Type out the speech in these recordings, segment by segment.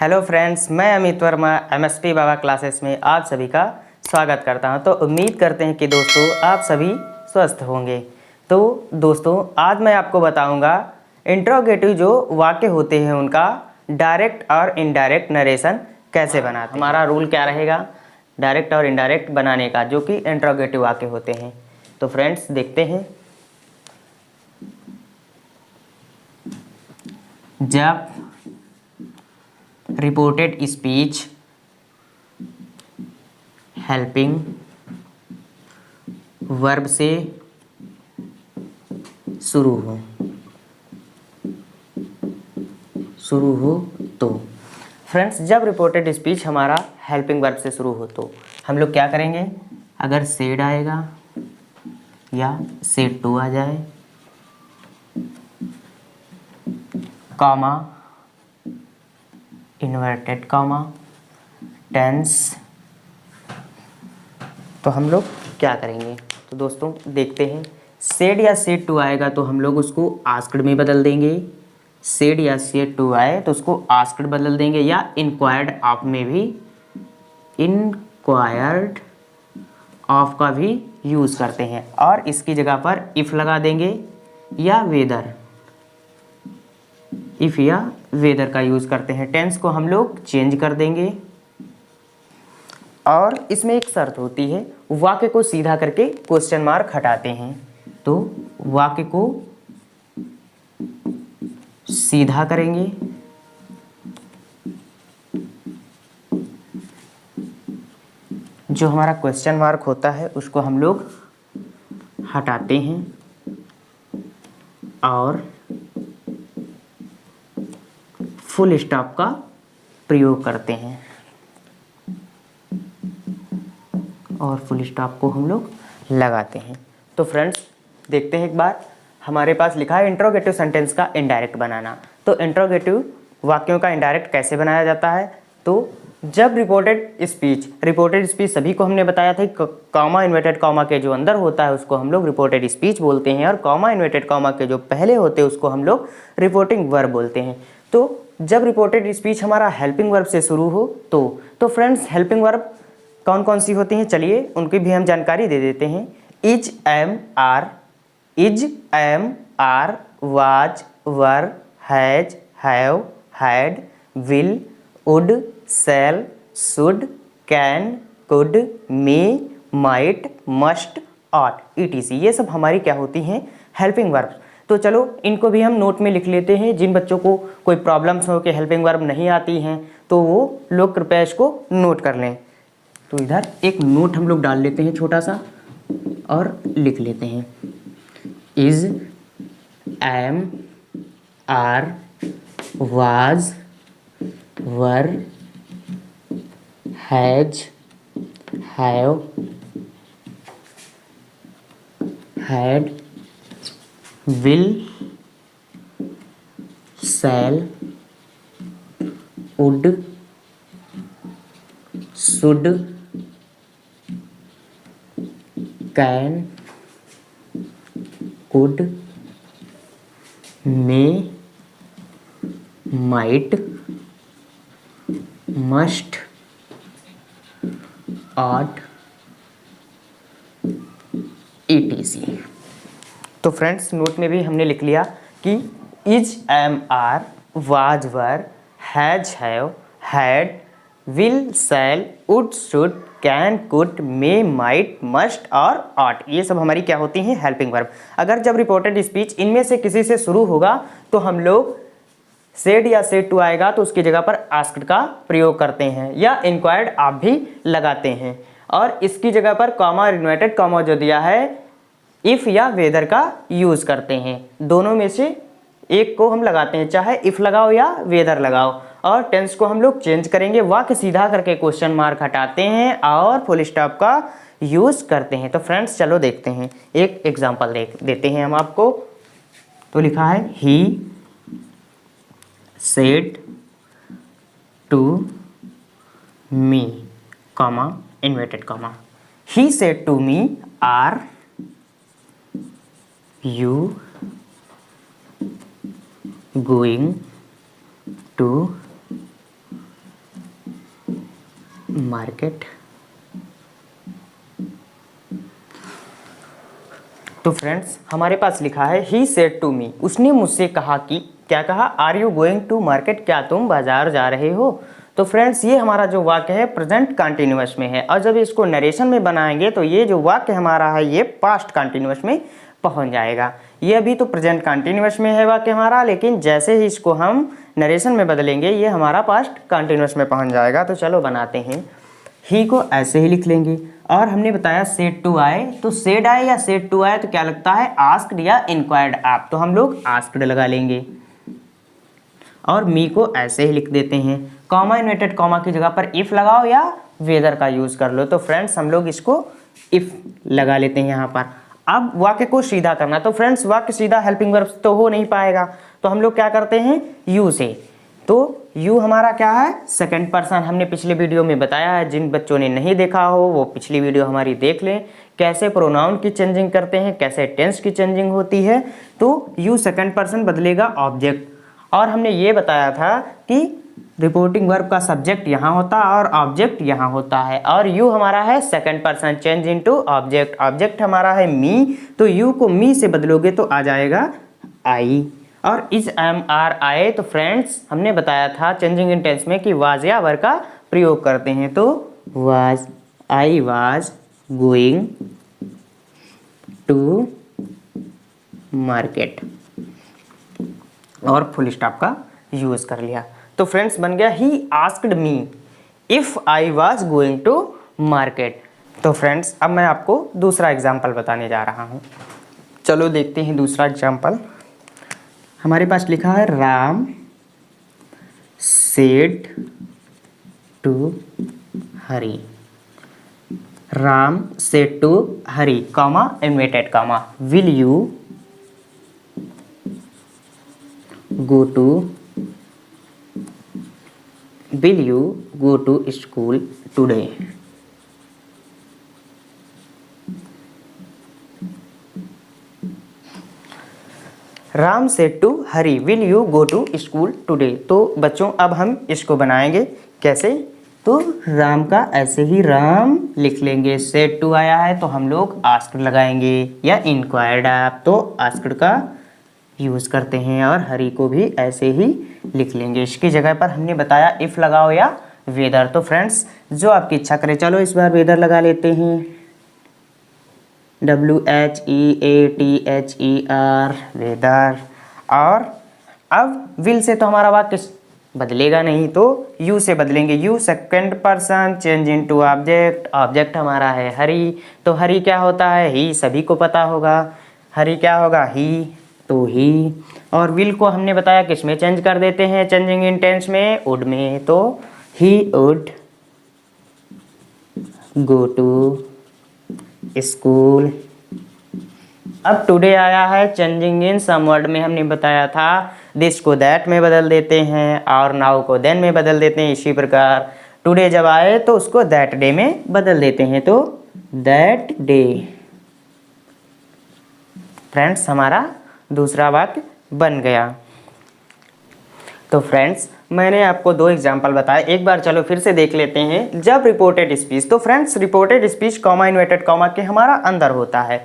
Hello friends, मैं Amit Verma MSP बाबा classes में आप सभी का स्वागत करता हूं। तो उम्मीद करते हैं कि दोस्तों आप सभी स्वस्थ होंगे। तो दोस्तों आज मैं आपको बताऊंगा इंट्रोगेटिव जो वाक्य होते हैं उनका डायरेक्ट और इनडायरेक्ट नरेशन कैसे बनाते हैं। हमारा रूल क्या रहेगा डायरेक्ट और इनडायरेक्ट बनाने का, जो कि इंट्रोगेटिव वाक्य होते हैं। तो फ्रेंड्स देखते हैं। जब रिपोर्टेड स्पीच हेल्पिंग वर्ब से शुरू हो तो फ्रेंड्स, जब रिपोर्टेड स्पीच हमारा हेल्पिंग वर्ब से शुरू हो तो हम लोग क्या करेंगे। अगर सेड आएगा या सेड टू आ जाए, कॉमा, इन्वर्टेड कॉमा, टेंस, तो हम लोग क्या करेंगे। तो दोस्तों देखते हैं। सेड या सेड टू आएगा तो हम लोग उसको आस्क्ड में बदल देंगे। सेड या सेड टू आए तो उसको आस्क्ड बदल देंगे, या इंक्वायर्ड ऑफ में भी इंक्वायर्ड ऑफ का भी यूज़ करते हैं, और इसकी जगह पर इफ़ लगा देंगे या वेदर, इफ़ या वेदर का यूज़ करते हैं। टेंस को हम लोग चेंज कर देंगे, और इसमें एक शर्त होती है, वाक्य को सीधा करके क्वेश्चन मार्क हटाते हैं। तो वाक्य को सीधा करेंगे, जो हमारा क्वेश्चन मार्क होता है उसको हम लोग हटाते हैं, और फुल स्टॉप का प्रयोग करते हैं, और फुल स्टॉप को हम लोग लगाते हैं। तो फ्रेंड्स देखते हैं एक बार। हमारे पास लिखा है इंट्रोगेटिव सेंटेंस का इनडायरेक्ट बनाना। तो इंट्रोगेटिव वाक्यों का इनडायरेक्ट कैसे बनाया जाता है। तो जब रिपोर्टेड स्पीच सभी को हमने बताया था कि कॉमा इन्वर्टेड कॉमा के जो अंदर होता है उसको हम लोग रिपोर्टेड स्पीच बोलते हैं, और कॉमा इन्वर्टेड कॉमा के जो पहले होते हैं उसको हम लोग रिपोर्टिंग वर्ब बोलते हैं। तो जब रिपोर्टेड स्पीच हमारा हेल्पिंग वर्ब से शुरू हो तो फ्रेंड्स हेल्पिंग वर्ब कौन कौन सी होती हैं, चलिए उनकी भी हम जानकारी दे देते हैं। Is, am, are, was, were, has, have, had, will, would, shall, should, can, could, may, might, must, ought, etc, ये सब हमारी क्या होती हैं, हेल्पिंग वर्ब। तो चलो इनको भी हम नोट में लिख लेते हैं। जिन बच्चों को कोई प्रॉब्लम्स हो कि हेल्पिंग वर्ब नहीं आती हैं तो वो लोग कृपया इसको नोट कर लें। तो इधर एक नोट हम लोग डाल लेते हैं छोटा सा, और लिख लेते हैं। Is, am, are, was, were, has, have, had, will, shall, would, should, can, could, may, might, must, ought, etc. तो फ्रेंड्स नोट में भी हमने लिख लिया कि is, am, are, was, were, has, have, had, will, shall, would, should, can, could, may, might, must और ought, ये सब हमारी क्या होती हैं, हेल्पिंग वर्ब। अगर जब रिपोर्टेड स्पीच इनमें से किसी से शुरू होगा तो हम लोग सेड या सेड टू आएगा तो उसकी जगह पर आस्क्ड का प्रयोग करते हैं, या इंक्वायर्ड आप भी लगाते हैं, और इसकी जगह पर कॉमा और इन्वर्टेड कॉमा जो दिया है इफ़ या वेदर का यूज़ करते हैं। दोनों में से एक को हम लगाते हैं, चाहे इफ़ लगाओ या वेदर लगाओ। और टेंस को हम लोग चेंज करेंगे, वाक्य सीधा करके क्वेश्चन मार्क हटाते हैं और फुल स्टॉप का यूज़ करते हैं। तो फ्रेंड्स चलो देखते हैं, एक एग्जाम्पल देते हैं हम आपको। तो लिखा है he said to me, comma, inverted comma, he said to me are you going to market. तो फ्रेंड्स हमारे पास लिखा है ही सेड टू मी, उसने मुझसे कहा कि, क्या कहा, are you going to market, क्या तुम बाजार जा रहे हो। तो फ्रेंड्स ये हमारा जो वाक्य है प्रेजेंट कंटिन्यूअस में है, और जब इसको नरेशन में बनाएंगे तो ये जो वाक्य हमारा है ये पास्ट कंटिन्यूअस में पहुंच जाएगा। ये अभी तो प्रेजेंट कंटिन्यूअस में है वाक्य हमारा, लेकिन जैसे ही इसको हम नरेशन में बदलेंगे ये हमारा पास्ट कंटिन्यूअस में पहुंच जाएगा। तो चलो बनाते हैं। ही को ऐसे ही लिख लेंगे, और हमने बताया सेड टू आए, तो सेड आए या सेड टू आए तो क्या लगता है, आस्क्ड या इंक्वायर्ड आप, तो हम लोग आस्क्ड लगा लेंगे। और मी को ऐसे ही लिख देते हैं, कॉमा इन्वर्टेड कॉमा की जगह पर इफ लगाओ या वेदर का यूज कर लो। तो फ्रेंड्स हम लोग इसको इफ लगा लेते हैं यहाँ पर। अब वाक्य को सीधा करना, तो फ्रेंड्स वाक्य सीधा हेल्पिंग वर्ब तो हो नहीं पाएगा, तो हम लोग क्या करते हैं, यू से। तो यू हमारा क्या है, सेकंड पर्सन। हमने पिछले वीडियो में बताया है, जिन बच्चों ने नहीं देखा हो वो पिछली वीडियो हमारी देख लें, कैसे प्रोनाउन की चेंजिंग करते हैं, कैसे टेंस की चेंजिंग होती है। तो यू सेकंड पर्सन बदलेगा ऑब्जेक्ट, और हमने ये बताया था कि रिपोर्टिंग वर्ब का सब्जेक्ट यहाँ होता है और ऑब्जेक्ट यहाँ होता है, और यू हमारा है second person change into object. Object हमारा है मी, तो यू को मी से बदलोगे तो आ जाएगा आई। और इज एम आर आए, तो फ्रेंड्स हमने बताया था चेंजिंग इन टेंस में कि वाज या वर का प्रयोग करते हैं। तो was, I was going to market, और फुल स्टॉप का यूज कर लिया। तो फ्रेंड्स बन गया he asked me if I was going to market. तो फ्रेंड्स अब मैं आपको दूसरा एग्जाम्पल बताने जा रहा हूँ। चलो देखते हैं दूसरा एग्जाम्पल। हमारे पास लिखा है Ram said to Hari, Ram said to Hari, comma inverted comma, will you go to school today। Ram said to Hari will you go to school today. तो बच्चों अब हम इसको बनाएंगे कैसे, तो राम का ऐसे ही राम लिख लेंगे, सेड टू आया है तो हम लोग आस्क्ड लगाएंगे, या इंक्वायर्ड आप तो आस्क्ड का यूज़ करते हैं, और हरी को भी ऐसे ही लिख लेंगे। इसकी जगह पर हमने बताया इफ़ लगाओ या वेदर। तो फ्रेंड्स जो आपकी इच्छा करे, चलो इस बार वेदर लगा लेते हैं, WHEATHER वेदर। और अब विल से तो हमारा वाक्य बदलेगा नहीं, तो यू से बदलेंगे, you second person change into object, object हमारा है हरी, तो हरी क्या होता है, ही, सभी को पता होगा, हरी क्या होगा, ही, तो ही। और विल को हमने बताया किस में चेंज कर देते हैं, चेंजिंग इन टेंस में, वुड में, तो he would go to school. अब टुडे आया है, चेंजिंग इन सम वर्ड में हमने बताया था दिस को दैट में बदल देते हैं, और नाउ को देन में बदल देते हैं। इसी प्रकार टुडे जब आए तो उसको दैट डे में बदल देते हैं, तो दैट डे। फ्रेंड्स हमारा दूसरा वाक्य बन गया। तो फ्रेंड्स मैंने आपको दो एग्जाम्पल बताए, एक बार चलो फिर से देख लेते हैं। जब रिपोर्टेड स्पीच, तो friends reported speech comma inverted comma के हमारा अंदर होता है,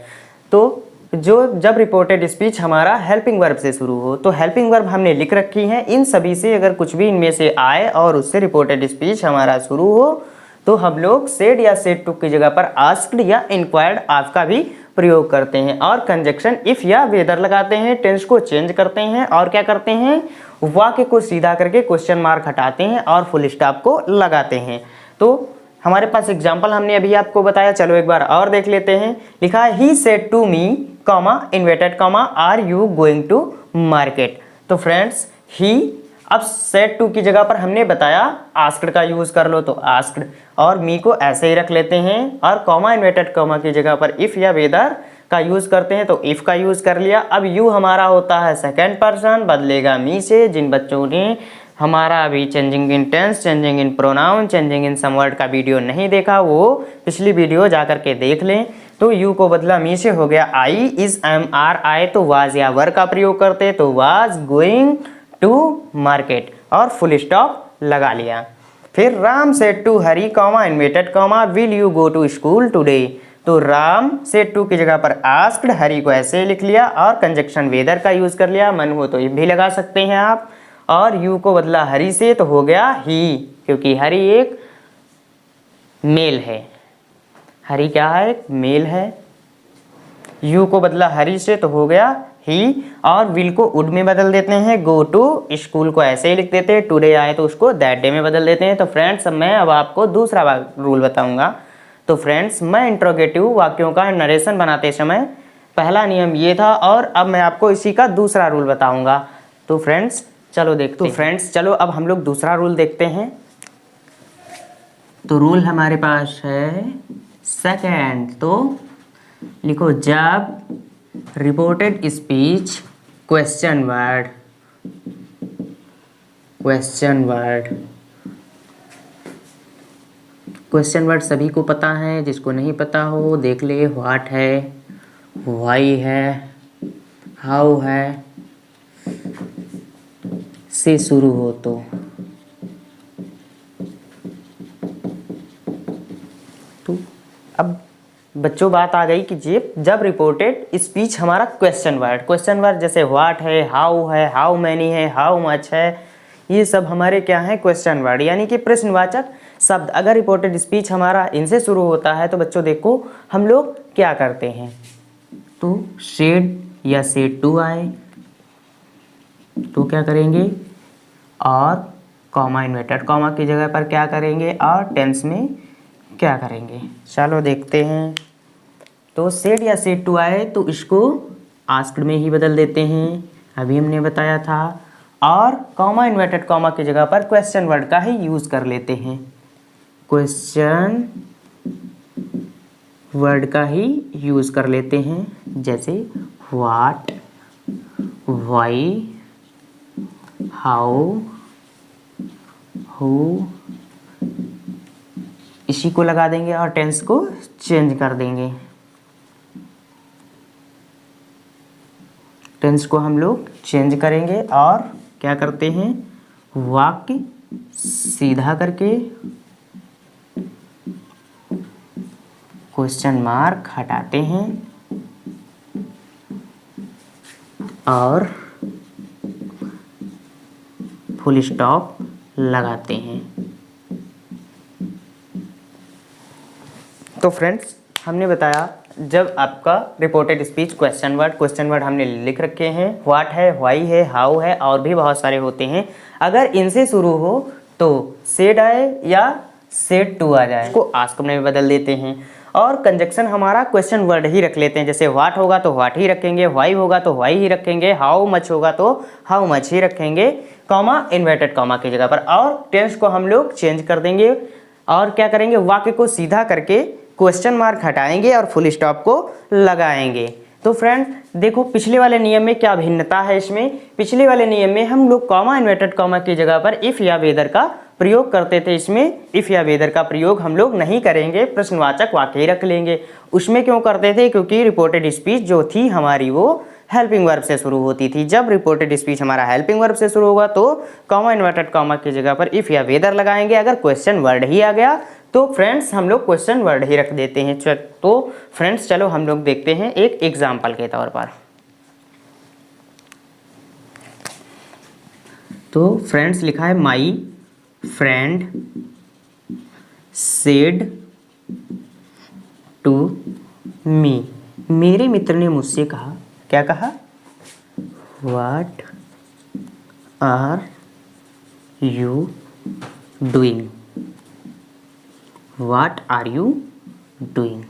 तो जब रिपोर्टेड स्पीच हमारा हेल्पिंग वर्ब से शुरू हो, तो हेल्पिंग वर्ब हमने लिख रखी हैं, इन सभी से अगर कुछ भी इनमें से आए और उससे रिपोर्टेड स्पीच हमारा शुरू हो, तो हम लोग सेड या सेड टू की जगह पर आस्क्ड या इंक्वायर्ड आपका भी प्रयोग करते हैं, और कंजक्शन इफ या वेदर लगाते हैं, टेंस को चेंज करते हैं, और क्या करते हैं, वाक्य को सीधा करके क्वेश्चन मार्क हटाते हैं और फुल स्टॉप को लगाते हैं। तो हमारे पास एग्जाम्पल हमने अभी आपको बताया, चलो एक बार और देख लेते हैं। लिखा है he said to me comma inverted comma are you going to market. तो फ्रेंड्स ही, अब सेड टू की जगह पर हमने बताया आस्क्ड का यूज कर लो, तो आस्क्ड, और मी को ऐसे ही रख लेते हैं, और कॉमा इन्वर्टेड कॉमा की जगह पर इफ या वेदर का यूज करते हैं, तो इफ का यूज कर लिया। अब यू हमारा होता है सेकंड पर्सन, बदलेगा मी से। जिन बच्चों ने हमारा अभी changing in tense, changing in pronoun, changing in some word का वीडियो नहीं देखा, वो पिछली वीडियो जा करके देख लें। तो यू को बदला मी से हो गया आई, इज एम आर आए तो वाज या वर का प्रयोग करते, तो वाज गोइंग टू मार्केट, और फुल स्टॉप लगा लिया। फिर Ram said to Hari comma inverted comma will you go to school today. तो राम सेड टू की जगह पर आस्क्ड, हरी को ऐसे लिख लिया और कंजक्शन वेदर का यूज कर लिया। मन हो तो ये भी लगा सकते हैं आप। और यू को बदला हरी से तो हो गया ही, क्योंकि हरी एक मेल है। हरी क्या है? एक मेल है। यू को बदला हरी से तो हो गया ही। और विल को वुड में बदल देते हैं। गो टू स्कूल को ऐसे ही लिख देते हैं। टुडे आए तो उसको दैट डे में बदल देते हैं। तो फ्रेंड्स मैं अब आपको दूसरा रूल बताऊंगा। तो फ्रेंड्स मैं इंट्रोगेटिव वाक्यों का नरेशन बनाते समय पहला नियम ये था, और अब मैं आपको इसी का दूसरा रूल बताऊंगा। तो फ्रेंड्स चलो देखते हैं। तो फ्रेंड्स चलो अब हम लोग दूसरा रूल देखते हैं। तो रूल हमारे पास है सेकंड। तो लिखो जब reported speech question word, question word, question word सभी को पता है, जिसको नहीं पता हो देख ले। व्हाट है, व्हाई है, हाउ है से शुरू हो तो अब बच्चों बात आ गई कि जब रिपोर्टेड स्पीच हमारा क्वेश्चन वर्ड जैसे व्हाट है, हाउ मैनी है, हाउ मच है, ये सब हमारे क्या है? क्वेश्चन वर्ड, यानी कि प्रश्नवाचक शब्द। अगर रिपोर्टेड स्पीच हमारा इनसे शुरू होता है तो बच्चों देखो हम लोग क्या करते हैं। तो सेड या सेड टू आए तो क्या करेंगे? और कॉमा इन्वर्टेड कॉमा की जगह पर क्या करेंगे? और टेंस में क्या करेंगे? चलो देखते हैं। तो सेड या सेड टू आए तो इसको आस्क्ड में ही बदल देते हैं, अभी हमने बताया था। और कॉमा इन्वर्टेड कॉमा की जगह पर क्वेश्चन वर्ड का ही यूज कर लेते हैं, क्वेश्चन वर्ड का ही यूज कर लेते हैं। जैसे व्हाट, व्हाई, हाउ, हु, इसी को लगा देंगे और टेंस को चेंज कर देंगे। टेंस को हम लोग चेंज करेंगे और क्या करते हैं? वाक्य सीधा करके क्वेश्चन मार्क हटाते हैं और फुल स्टॉप लगाते हैं। तो फ्रेंड्स हमने बताया जब आपका रिपोर्टेड स्पीच क्वेश्चन वर्ड हमने लिख रखे हैं, व्हाट है, व्हाई है, हाउ है, और भी बहुत सारे होते हैं। अगर इनसे शुरू हो तो सेड आए या सेड टू आ जाए, इसको आस्क में बदल देते हैं। और कंजक्शन हमारा क्वेश्चन वर्ड ही रख लेते हैं। जैसे व्हाट होगा तो व्हाट ही रखेंगे, व्हाई होगा तो व्हाई ही रखेंगे, हाउ मच होगा तो हाउ मच ही रखेंगे, कॉमा इन्वर्टेड कॉमा की जगह पर। और टेंस को हम लोग चेंज कर देंगे और क्या करेंगे? वाक्य को सीधा करके क्वेश्चन मार्क हटाएंगे और फुल स्टॉप को लगाएंगे। तो फ्रेंड देखो पिछले वाले नियम में क्या भिन्नता है इसमें। पिछले वाले नियम में हम लोग कॉमा इन्वर्टेड कॉमा की जगह पर इफ या वेदर का प्रयोग करते थे। इसमें इफ या वेदर का प्रयोग हम लोग नहीं करेंगे, प्रश्नवाचक वाक्य ही रख लेंगे। उसमें क्यों करते थे? क्योंकि रिपोर्टेड स्पीच जो थी हमारी वो हेल्पिंग वर्ब से शुरू होती थी। जब रिपोर्टेड स्पीच हमारा हेल्पिंग वर्ब से शुरू होगा तो कॉमा इन्वर्टेड कॉमा की जगह पर इफ या वेदर लगाएंगे। अगर क्वेश्चन वर्ड ही आ गया तो फ्रेंड्स हम लोग क्वेश्चन वर्ड ही रख देते हैं। तो फ्रेंड्स चलो हम लोग देखते हैं एक एग्जाम्पल के तौर पर। तो फ्रेंड्स लिखा है my friend said to me, मेरे मित्र ने मुझसे कहा, क्या कहा? What are you doing, what are you doing.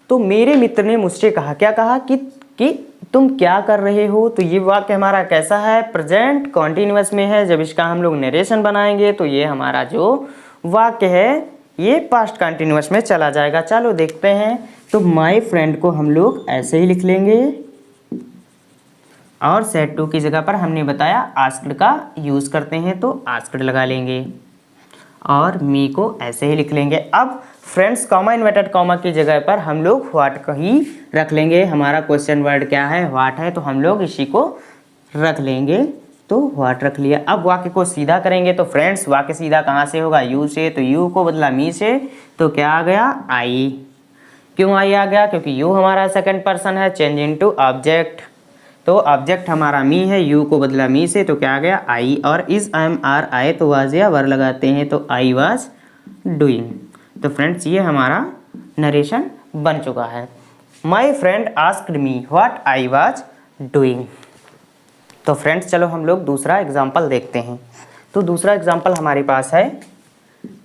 तो मेरे मित्र ने मुझसे कहा, क्या कहा? कि तुम क्या कर रहे हो। तो ये वाक्य हमारा कैसा है? प्रेजेंट कॉन्टिन्यूअस में है। जब इसका हम लोग नरेशन बनाएंगे तो ये हमारा जो वाक्य है ये पास्ट कॉन्टिन्यूअस में चला जाएगा। चलो देखते हैं। तो माई फ्रेंड को हम लोग ऐसे ही लिख लेंगे और सेड टू की जगह पर हमने बताया आस्क्ड का यूज करते हैं तो आस्क्ड लगा लेंगे और मी को ऐसे ही लिख लेंगे। अब फ्रेंड्स कॉमा इन्वर्टेड कॉमा की जगह पर हम लोग व्हाट का ही रख लेंगे। हमारा क्वेश्चन वर्ड क्या है? व्हाट है, तो हम लोग इसी को रख लेंगे तो व्हाट रख लिया। अब वाक्य को सीधा करेंगे तो फ्रेंड्स वाक्य सीधा कहाँ से होगा, यू से, तो यू को बदला मी से, तो क्या आ गया, आई। क्यों आई आ गया, क्योंकि यू हमारा सेकंड पर्सन है, चेंज इनटू ऑब्जेक्ट, तो ऑब्जेक्ट हमारा मी है, यू को बदला मी से, तो क्या आ गया, आई। और इज एम आर आए तो वाज या वर लगाते हैं, तो आई वाज डूइंग। तो फ्रेंड्स ये हमारा नरेशन बन चुका है। My friend asked me what I was doing. तो फ्रेंड्स चलो हम लोग दूसरा एग्जाम्पल देखते हैं। तो दूसरा एग्जाम्पल हमारे पास है,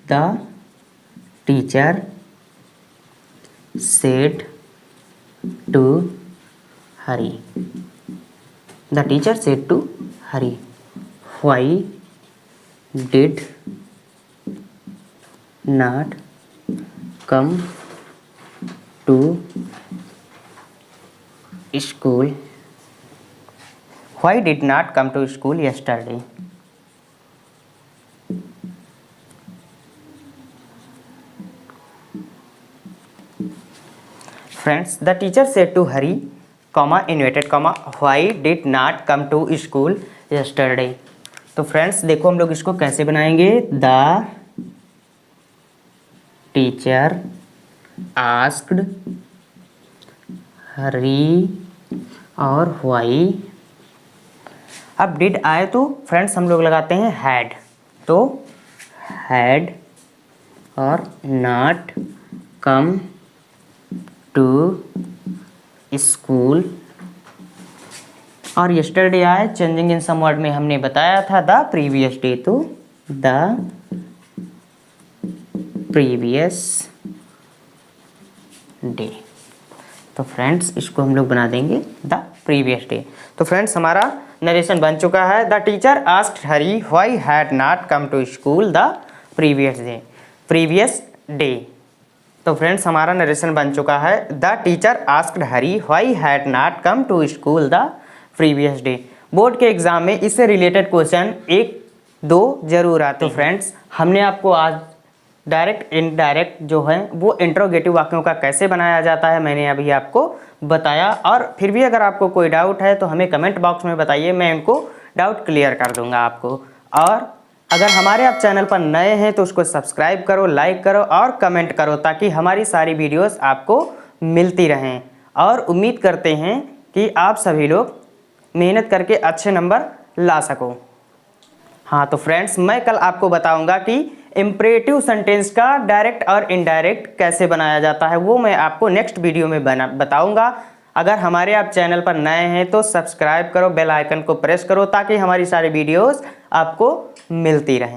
the teacher said to Hari. The teacher said to Hari, why did not come to school, व्हाई did not come to school yesterday। Friends the teacher said to Hari, comma inverted comma, why did not come to school yesterday। तो friends देखो हम लोग इसको कैसे बनाएंगे, the teacher asked हरी और why. अब डिड आए तो फ्रेंड्स हम लोग लगाते हैं हैड, तो हैड और नॉट कम टू स्कूल। और यस्टरडे आए, चेंजिंग इन सम वर्ड में हमने बताया था द प्रीवियस डे, तो द प्रीवियस डे। तो फ्रेंड्स इसको हम लोग बना देंगे द प्रीवियस डे। तो फ्रेंड्स हमारा नरेशन बन चुका है, the teacher asked Hari why had not come to school the previous day. तो फ्रेंड्स हमारा नरेशन बन चुका है, the teacher asked Hari why had not come to school the previous day. Board के एग्जाम में इससे रिलेटेड क्वेश्चन 1-2 जरूर आते हैं। तो फ्रेंड्स हमने आपको आज डायरेक्ट इनडायरेक्ट जो है वो इंट्रोगेटिव वाक्यों का कैसे बनाया जाता है मैंने अभी आपको बताया। और फिर भी अगर आपको कोई डाउट है तो हमें कमेंट बॉक्स में बताइए, मैं इनको डाउट क्लियर कर दूंगा आपको। और अगर हमारे आप चैनल पर नए हैं तो उसको सब्सक्राइब करो, लाइक करो और कमेंट करो, ताकि हमारी सारी वीडियोस आपको मिलती रहें। और उम्मीद करते हैं कि आप सभी लोग मेहनत करके अच्छे नंबर ला सको। हाँ तो फ्रेंड्स मैं कल आपको बताऊंगा कि इम्परेटिव सेंटेंस का डायरेक्ट और इनडायरेक्ट कैसे बनाया जाता है, वो मैं आपको नेक्स्ट वीडियो में बताऊंगा। अगर हमारे आप चैनल पर नए हैं तो सब्सक्राइब करो, बेल आइकन को प्रेस करो, ताकि हमारी सारी वीडियोस आपको मिलती रहें।